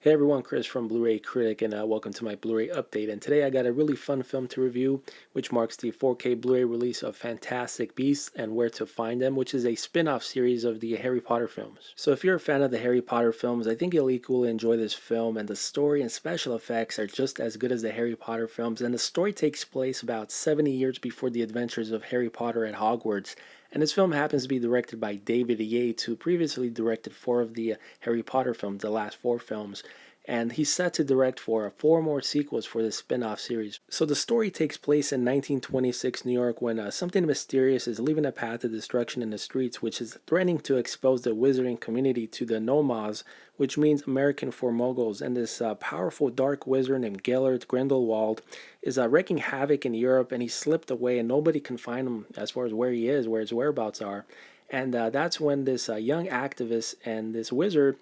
Hey everyone, Chris from Blu-ray Critic, and welcome to my Blu-ray update. And today I got a really fun film to review, which marks the 4K Blu-ray release of Fantastic Beasts and Where to Find Them, which is a spin-off series of the Harry Potter films. So if you're a fan of the Harry Potter films, I think you'll equally enjoy this film, and the story and special effects are just as good as the Harry Potter films. And the story takes place about 70 years before the adventures of Harry Potter at Hogwarts. And this film happens to be directed by David Yates, who previously directed 4 of the Harry Potter films, the last 4 films. And he's set to direct for 4 more sequels for this spin-off series. So the story takes place in 1926 New York when something mysterious is leaving a path of destruction in the streets, which is threatening to expose the wizarding community to the nomas, which means American for Muggles. And this powerful dark wizard named Gellert Grindelwald is wreaking havoc in Europe, and he slipped away and nobody can find him as far as where he is, where his whereabouts are. And that's when this young activist and this wizard,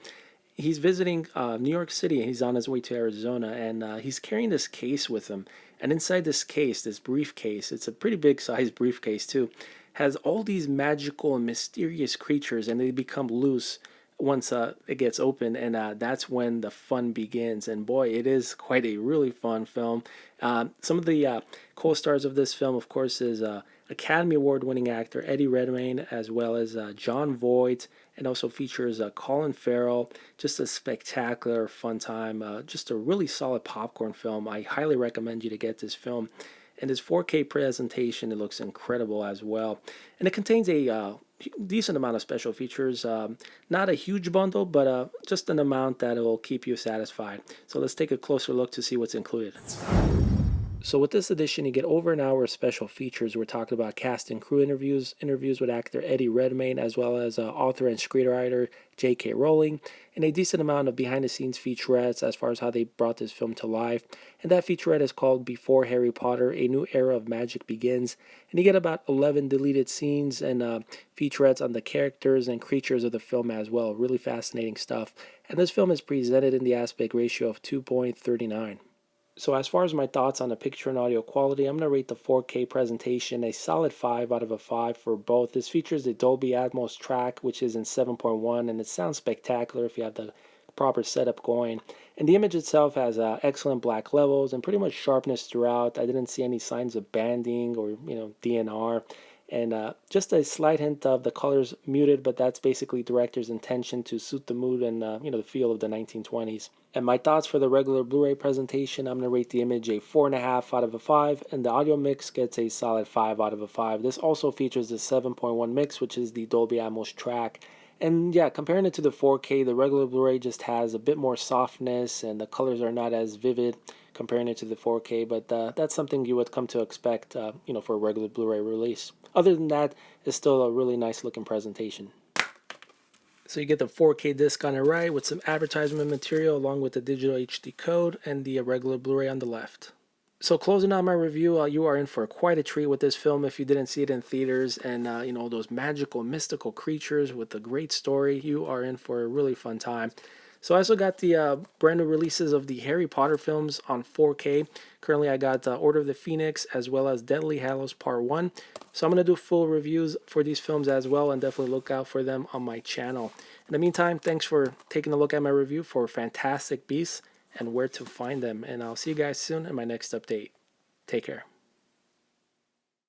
he's visiting New York City. He's on his way to Arizona, and he's carrying this case with him. And inside this case, this briefcase, it's a pretty big size briefcase too, has all these magical and mysterious creatures, and they become loose once it gets open, and that's when the fun begins. And boy, it is quite a really fun film. Some of the co-stars of this film, of course, is Academy Award winning actor Eddie Redmayne, as well as Jon Voight, and also features Colin Farrell. Just a spectacular fun time, just a really solid popcorn film. I highly recommend you to get this film. And this 4K presentation, it looks incredible as well. And it contains a decent amount of special features. Not a huge bundle, but just an amount that will keep you satisfied. So let's take a closer look to see what's included. So with this edition, you get over an hour of special features. We're talking about cast and crew interviews with actor Eddie Redmayne, as well as author and screenwriter J.K. Rowling, and a decent amount of behind-the-scenes featurettes as far as how they brought this film to life. And that featurette is called Before Harry Potter, A New Era of Magic Begins. And you get about 11 deleted scenes and featurettes on the characters and creatures of the film as well. Really fascinating stuff. And this film is presented in the aspect ratio of 2.39. So as far as my thoughts on the picture and audio quality, I'm going to rate the 4K presentation a solid 5 out of 5 for both. This features the Dolby Atmos track, which is in 7.1, and it sounds spectacular if you have the proper setup going. And the image itself has excellent black levels and pretty much sharpness throughout. I didn't see any signs of banding or DNR. And just a slight hint of the colors muted, but that's basically director's intention to suit the mood and the feel of the 1920s. And my thoughts for the regular Blu-ray presentation, I'm going to rate the image a 4.5 out of 5, and the audio mix gets a solid 5 out of 5. This also features the 7.1 mix, which is the Dolby Atmos track. And yeah, comparing it to the 4K, the regular Blu-ray just has a bit more softness, and the colors are not as vivid comparing it to the 4K, but that's something you would come to expect, for a regular Blu-ray release. Other than that, it's still a really nice looking presentation. So you get the 4K disc on the right with some advertisement material along with the digital HD code and the regular Blu-ray on the left. So closing out my review, you are in for quite a treat with this film if you didn't see it in theaters. And, those magical, mystical creatures with a great story, you are in for a really fun time. So I also got the brand new releases of the Harry Potter films on 4K. Currently I got Order of the Phoenix as well as Deathly Hallows Part 1. So I'm going to do full reviews for these films as well, and definitely look out for them on my channel. In the meantime, thanks for taking a look at my review for Fantastic Beasts and Where to Find Them. And I'll see you guys soon in my next update. Take care.